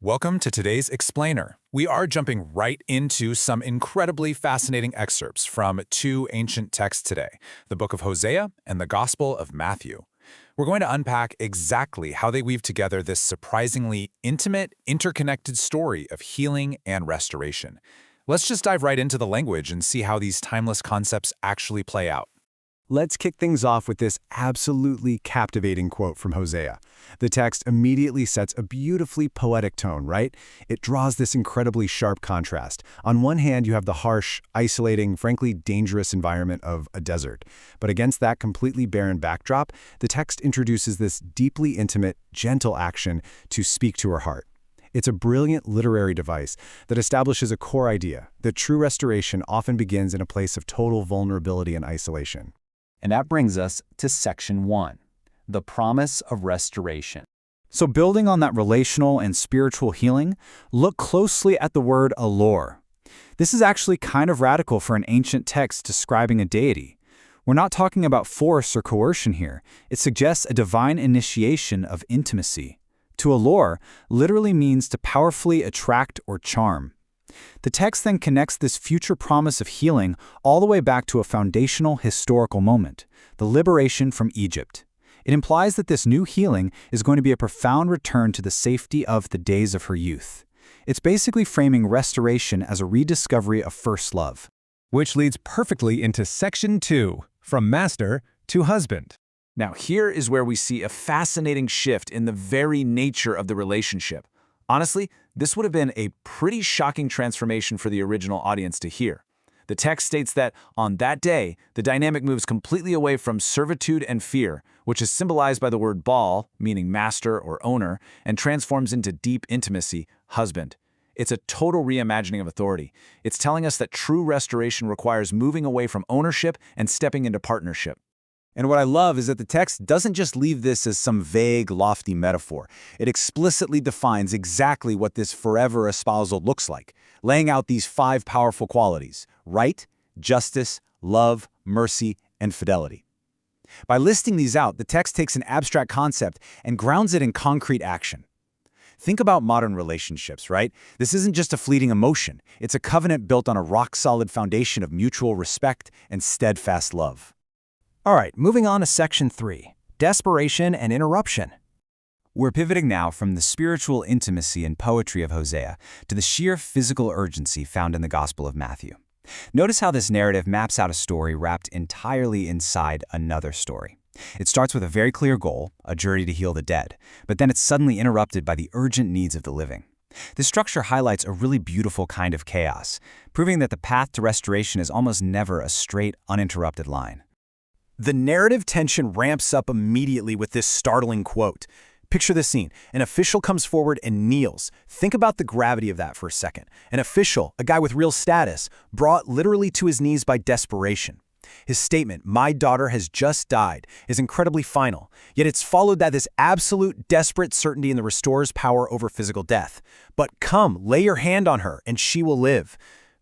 Welcome to today's Explainer. We are jumping right into some incredibly fascinating excerpts from two ancient texts today, the Book of Hosea and the Gospel of Matthew. We're going to unpack exactly how they weave together this surprisingly intimate, interconnected story of healing and restoration. Let's just dive right into the language and see how these timeless concepts actually play out. Let's kick things off with this absolutely captivating quote from Hosea. The text immediately sets a beautifully poetic tone, right? It draws this incredibly sharp contrast. On one hand, you have the harsh, isolating, frankly dangerous environment of a desert. But against that completely barren backdrop, the text introduces this deeply intimate, gentle action to speak to her heart. It's a brilliant literary device that establishes a core idea that true restoration often begins in a place of total vulnerability and isolation. And that brings us to Section 1, the promise of restoration. So building on that relational and spiritual healing, look closely at the word allure. This is actually kind of radical for an ancient text describing a deity. We're not talking about force or coercion here. It suggests a divine initiation of intimacy. To allure literally means to powerfully attract or charm. The text then connects this future promise of healing all the way back to a foundational historical moment, the liberation from Egypt. It implies that this new healing is going to be a profound return to the safety of the days of her youth. It's basically framing restoration as a rediscovery of first love. Which leads perfectly into Section 2, from master to husband. Now, here is where we see a fascinating shift in the very nature of the relationship. Honestly, this would have been a pretty shocking transformation for the original audience to hear. The text states that on that day, the dynamic moves completely away from servitude and fear, which is symbolized by the word baal, meaning master or owner, and transforms into deep intimacy, husband. It's a total reimagining of authority. It's telling us that true restoration requires moving away from ownership and stepping into partnership. And what I love is that the text doesn't just leave this as some vague, lofty metaphor. It explicitly defines exactly what this forever espousal looks like, laying out these 5 powerful qualities: right, justice, love, mercy, and fidelity. By listing these out, the text takes an abstract concept and grounds it in concrete action. Think about modern relationships, right? This isn't just a fleeting emotion. It's a covenant built on a rock-solid foundation of mutual respect and steadfast love. All right, moving on to Section 3, desperation and interruption. We're pivoting now from the spiritual intimacy and poetry of Hosea to the sheer physical urgency found in the Gospel of Matthew. Notice how this narrative maps out a story wrapped entirely inside another story. It starts with a very clear goal, a journey to heal the dead, but then it's suddenly interrupted by the urgent needs of the living. This structure highlights a really beautiful kind of chaos, proving that the path to restoration is almost never a straight, uninterrupted line. The narrative tension ramps up immediately with this startling quote. Picture this scene. An official comes forward and kneels. Think about the gravity of that for a second. An official, a guy with real status, brought literally to his knees by desperation. His statement, "My daughter has just died," is incredibly final, yet it's followed by this absolute, desperate certainty in the restorer's power over physical death. "But come, lay your hand on her, and she will live."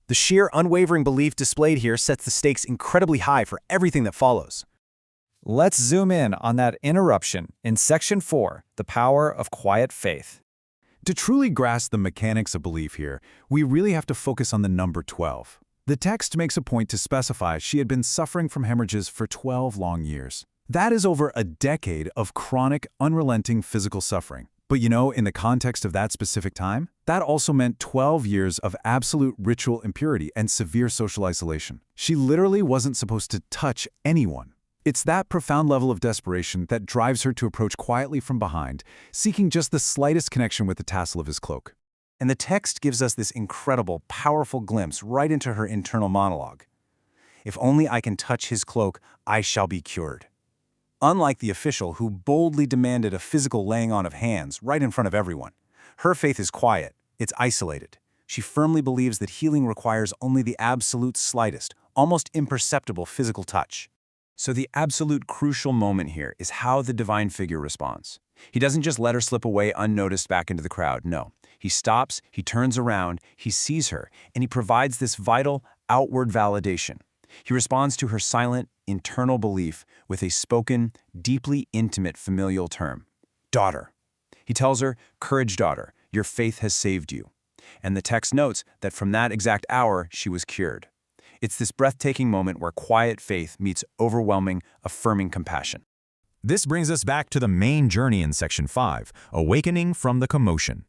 The sheer, unwavering belief displayed here sets the stakes incredibly high for everything that follows. Let's zoom in on that interruption in Section 4, the power of quiet faith. To truly grasp the mechanics of belief here, we really have to focus on the number 12. The text makes a point to specify she had been suffering from hemorrhages for 12 long years. That is over a decade of chronic, unrelenting physical suffering. But in the context of that specific time, that also meant 12 years of absolute ritual impurity and severe social isolation. She literally wasn't supposed to touch anyone. It's that profound level of desperation that drives her to approach quietly from behind, seeking just the slightest connection with the tassel of his cloak. And the text gives us this incredible, powerful glimpse right into her internal monologue. "If only I can touch his cloak, I shall be cured." Unlike the official who boldly demanded a physical laying on of hands right in front of everyone, her faith is quiet, it's isolated. She firmly believes that healing requires only the absolute slightest, almost imperceptible physical touch. So the absolute crucial moment here is how the divine figure responds. He doesn't just let her slip away unnoticed back into the crowd, no. He stops, he turns around, he sees her, and he provides this vital, outward validation. He responds to her silent, internal belief with a spoken, deeply intimate familial term, daughter. He tells her, "Courage, daughter, Your faith has saved you. And the text notes that from that exact hour, she was cured. It's this breathtaking moment where quiet faith meets overwhelming, affirming compassion. This brings us back to the main journey in Section 5, awakening from the commotion.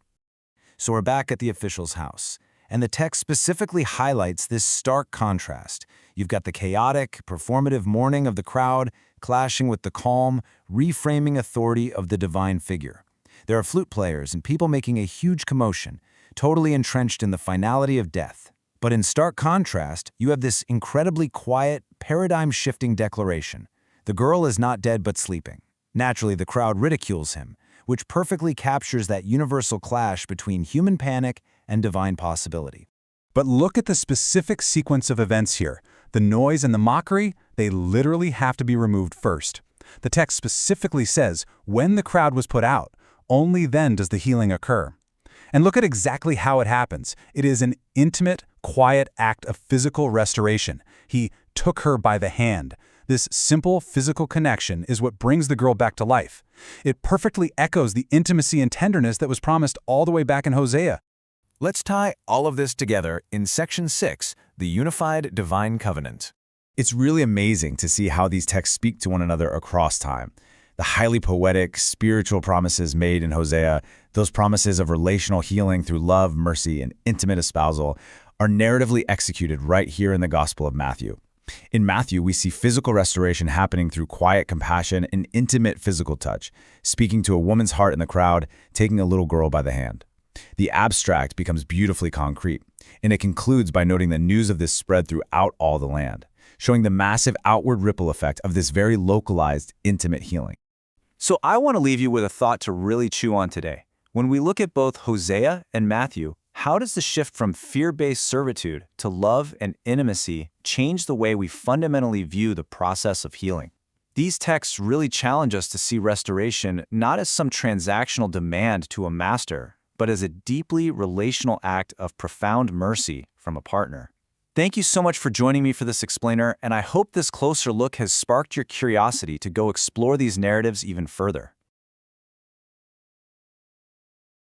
So we're back at the official's house, and the text specifically highlights this stark contrast. You've got the chaotic, performative mourning of the crowd clashing with the calm, reframing authority of the divine figure. There are flute players and people making a huge commotion, totally entrenched in the finality of death. But in stark contrast, you have this incredibly quiet, paradigm-shifting declaration. The girl is not dead but sleeping. Naturally, the crowd ridicules him, which perfectly captures that universal clash between human panic and divine possibility. But look at the specific sequence of events here. The noise and the mockery, they literally have to be removed first. The text specifically says, when the crowd was put out, only then does the healing occur. And look at exactly how it happens. It is an intimate, quiet act of physical restoration. He took her by the hand. This simple physical connection is what brings the girl back to life. It perfectly echoes the intimacy and tenderness that was promised all the way back in Hosea. Let's tie all of this together in Section 6, the Unified Divine Covenant. It's really amazing to see how these texts speak to one another across time. The highly poetic, spiritual promises made in Hosea, those promises of relational healing through love, mercy, and intimate espousal, are narratively executed right here in the Gospel of Matthew. In Matthew, we see physical restoration happening through quiet compassion and intimate physical touch, speaking to a woman's heart in the crowd, taking a little girl by the hand. The abstract becomes beautifully concrete, and it concludes by noting the news of this spread throughout all the land, showing the massive outward ripple effect of this very localized, intimate healing. So I want to leave you with a thought to really chew on today. When we look at both Hosea and Matthew, how does the shift from fear-based servitude to love and intimacy change the way we fundamentally view the process of healing? These texts really challenge us to see restoration not as some transactional demand to a master, but as a deeply relational act of profound mercy from a partner. Thank you so much for joining me for this explainer, and I hope this closer look has sparked your curiosity to go explore these narratives even further.